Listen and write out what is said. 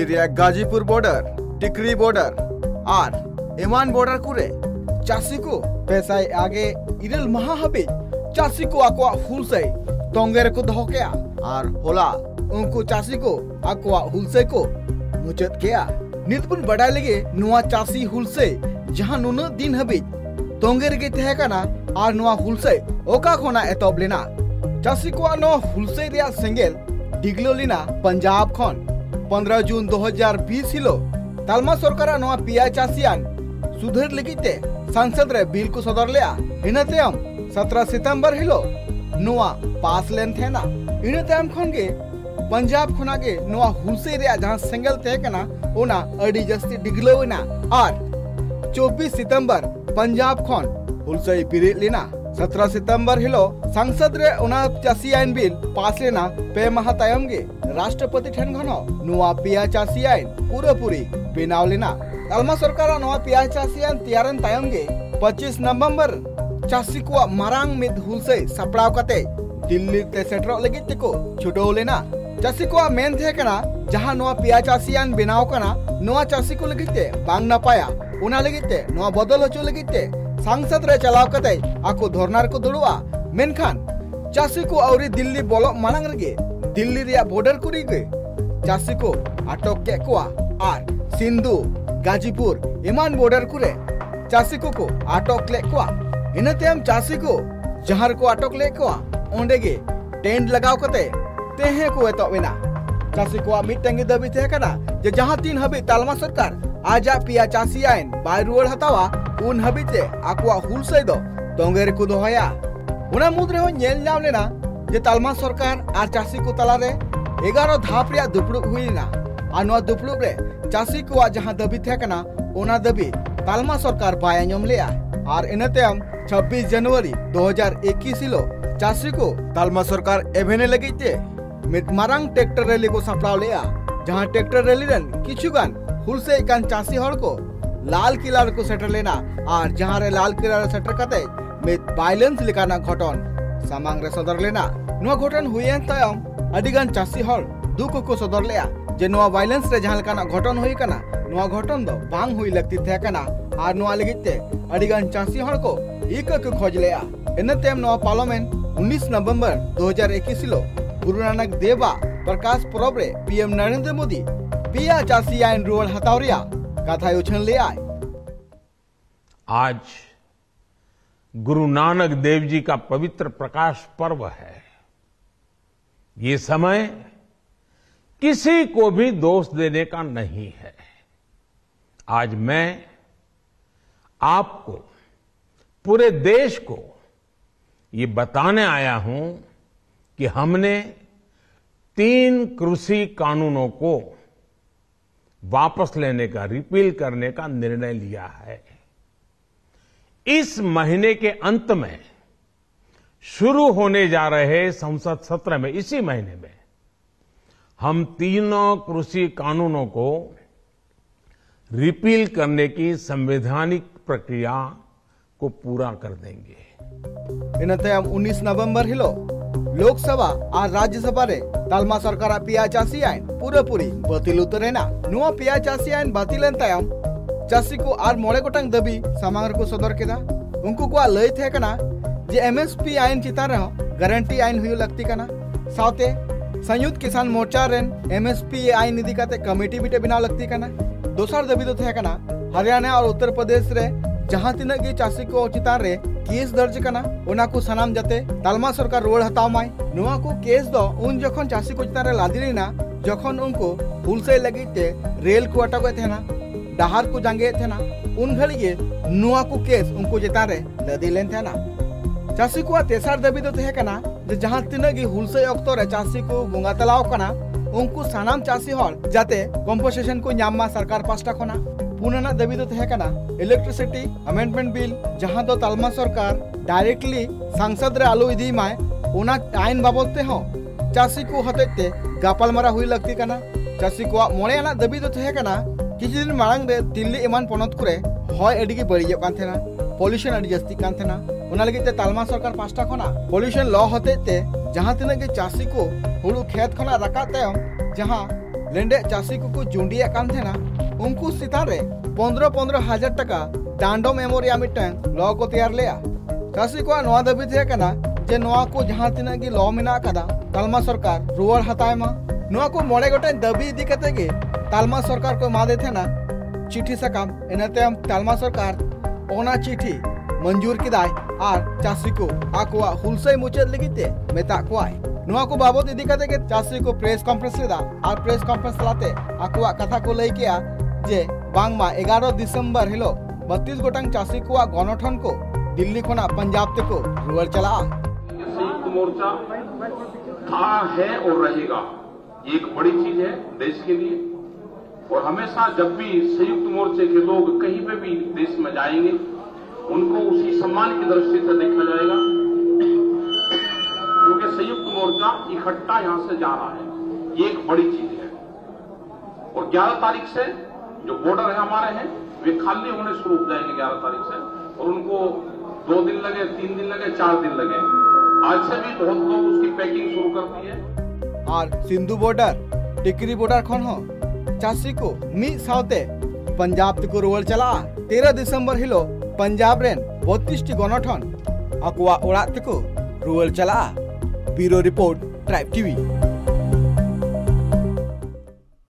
दिल्ली रे गाजीपुर बॉर्डर, टिकरी बॉर्डर और एमान बॉर्डर कुरे चासी को पैसाय आगे इरल महा हबे चासी को आको हुलसे तोंगे को दहो केया और होला उनको चासी को आको हुलसे को मुचत केया। नितपुन बड़ाई लगे नुआ चासी हुलसे जहां नुना दिन हबे तोंगे रे तहे काना और नुआ हुलसे ओका खोना एतब लेना। चासी को नो हुलसे रिया सेंगेल डिगलो लेना पंजाब खन 15 जून 2020 हिलो तालमा सरकार नुआ पिया चासियान सुधर लगिते संसद रे बिल को सदर लिया। इना तयम 17 सितंबर हिलो नुआ पास लेन थे ना। इना तयम खन के पंजाब खना के नुआ हुलसे रिया जहां सेंगेल तहे काना ओना अडी जस्ती डिगलोना और 24 सितंबर पंजाब खन हुलसे बिरे लेना। 17 सितंबर हिलो संसद रे ओना चासी आईन बिल पास लेना पे माह तायम गे राष्ट्रपति ठेन घनो नुआ पिया चासी आईन पूरी बेनाव लेना। तालमा सरकार नुआ पिया चासी आईन तैयारन तायम गे 25 नवंबर चासी को मारांग मिद हुलसे सपड़ाव कते दिल्ली ते सेटरो लगित तेको छुटो लेना। चासी को मेन थे कना जहां नुआ पिया चासी आईन बेनाव कना नुआ चासी को लगिते बांग ना पाया उना लगिते नुआ बदल हचो लगिते संसद रे चलाव कते आको धरनार को दुड़ुआ। मेनखान चासी को औरी दिल्ली बोलो मानंग रगे दिल्ली रिया बॉर्डर कुरी गे चासी को अटक के कोआ और सिंधु गाजीपुर इमान बॉर्डर कुरे चासी को अटक ले कोआ। इना तेम चासी को जहार को अटक ले कोआ ओंडे गे टेंट लगाव कते तेहे को एतोबेना। चासी को मिटंगी दबी थे कना जे जहां तीन हबी तालमा सरकार आजा पिया चासी आईन बाय रुवाड़ हतावा उन हबीते आकुआ हुलसे दो तोंगेर को दोहया। उना मुद्रे हो नेल नाम लेना जे तालमा सरकार और चासी को तलारे 11 धाप रिया दुपड़ुक हुईना और नोआ दुपड़ुक रे चासी को जहां दबी थे कना ओना दबी तालमा सरकार बाय आंजम लेया और इनतेम 26 जनवरी 2021 हिलो चासी को तालमा सरकार एभेने लगिते मित मारांग ट्रैक्टर रैली को सपड़ाव लेया जहां ट्रैक्टर रैली रन किछुगान हुलसे कान चासी हड़ को लाल किला को सेटर लेना और जहां रे लाल किला सेटर कते मित वायलेंस लिकाना घटन सामांग रे सदर लेना। नुआ घटन हुयेन तायम अडिगान चासी हड़ दुख को सदर लेया जे नुआ वायलेंस रे जहां लकाना घटन हुई कना नुआ घटन दो बांग हुई लगती थे कना और नुआ लगिते अडिगान चासी हड़ को एक को खोज लेया। इनतेम नुआ पार्लियामेंट 19 नवंबर 2021 लो गुरु नानक देवा प्रकाश परब रे पीएम नरेंद्र मोदी पिया चासी आईन रुवाड़ हतावरिया कथा उछन ले आए। आज गुरु नानक देव जी का पवित्र प्रकाश पर्व है। ये समय किसी को भी दोष देने का नहीं है। आज मैं आपको पूरे देश को ये बताने आया हूं कि हमने 3 कृषि कानूनों को वापस लेने का रिपील करने का निर्णय लिया है। इस महीने के अंत में शुरू होने जा रहे संसद सत्र में इसी महीने में हम तीनों कृषि कानूनों को रिपील करने की संवैधानिक प्रक्रिया को पूरा कर देंगे। इनतेम 19 नवंबर हिलो लोकसभा और राज्यसभा रे तालमा सरकार पिया चासी आईन पूरी बातिल उतरेना। नुआ पिया चासी आईन बातिलन तायम चासी को आर मोड़े गोटांग दबी सामांग को सदर केदा उनको को लय थे कना जे एमएसपी आईन चितान रहो गारंटी आईन हुई लगती कना साथे संयुक्त किसान मोर्चा रेन एमएसपी आईन निधि काते कमेटी बिटे बिना लगती कना। दोसर दबी तो थे कना हरियाणा और उत्तर प्रदेश रे जहां तिना गे चासी को चितान रे केस दर्ज कना ओना को सनाम जाते तालमा सरकार रुवाड़ हताव माय। नुआ को केस दो उन जखन चासी को चितान रे लादी लेना जखन उनको हुलसे लगिते रेल को अटक थे ना डहार को जांगे थे ना उन घड़ी के नुआ को केस उनको चितान रे लदी लेन थे ना। चासी को तेसार दबी तो थे कना जे जहां तिना गे हुलसे ऑक्टो रे चासी को बोंगा तलाव कना उनको सनाम चासी हल जाते कम्पनसेशन को न्यामा सरकार पास्टा खना। पुनना दबी तो थे कना इलेक्ट्रिसिटी अमेंडमेंट बिल जहां दो तालमा सरकार डायरेक्टली संसद रे आलू इदी माय ओना आईन बाबत ते हो चासी को हतेते गापालमारा हुई लगती कना। चासी को मोड़े आना दबी तो थे कना किछि दिन मांग रे दिल्ली इमान पनत करे हय एडी के बड़ी कान थेना पॉल्यूशन एडी जस्ती कान थेना ओना लगी ते तालमा सरकार पास्टा खना पॉल्यूशन लॉ हतेते जहां तिना के चासी को हुड़ू खेत खना रका तायम जहां लेंडे चासी को जुंडिया कान थेना उनको सितान रे 15,000 टका डांडम एमोरिया मिटन लॉ को तैयार लिया। चासी को नवा दाबी थे कना जे नवा को जहां तिना की लॉ मेना कदा तालमा सरकार रुवाड़ हताय मा नवा को मोड़े गोटे दाबी इदी कते गे तालमा सरकार को मादे थेना चिट्ठी सकाम एनाते तालमा सरकार ओना चिट्ठी मंजूर किदाय और चासी को आकुआ हुलसई मुचाद लगिते मेता कोआय नवा को बाबत इदी कते के चासी को प्रेस कॉन्फ्रेंस लेदा और प्रेस कॉन्फ्रेंस लाते आकुआ कथा को लई किया जे बांगमा 11 दिसंबर हिलो 32 गोटांग चासी को गणठन को दिल्ली खोना पंजाब तक को रुवाड़ चला। संयुक्त मोर्चा था है और रहेगा, ये एक बड़ी चीज है देश के लिए। और हमेशा जब भी संयुक्त मोर्चे के लोग कहीं पे भी देश में जाएंगे उनको उसी सम्मान की दृष्टि से देखा जाएगा, क्योंकि संयुक्त मोर्चा इकट्ठा यहां से जा रहा है, ये एक बड़ी चीज है। और 11 तारीख से जो बॉर्डर है हमारे हैं वे खाली होने शुरू हो जाएंगे 11 तारीख से, और उनको 2 दिन लगे, 3 दिन लगे, 4 दिन लगे, आज से भी बहुत लोग उसकी पैकिंग शुरू कर दी है। और सिंधु बॉर्डर टिकरी बॉर्डर खन हो चासी को मी साउते पंजाब तक रुवाड़ चला। 13 दिसंबर हिलो पंजाब रेन 32 टी गणठन आकुआ ओड़ा तक रुवाड़ चला। Bureau report tribe TV.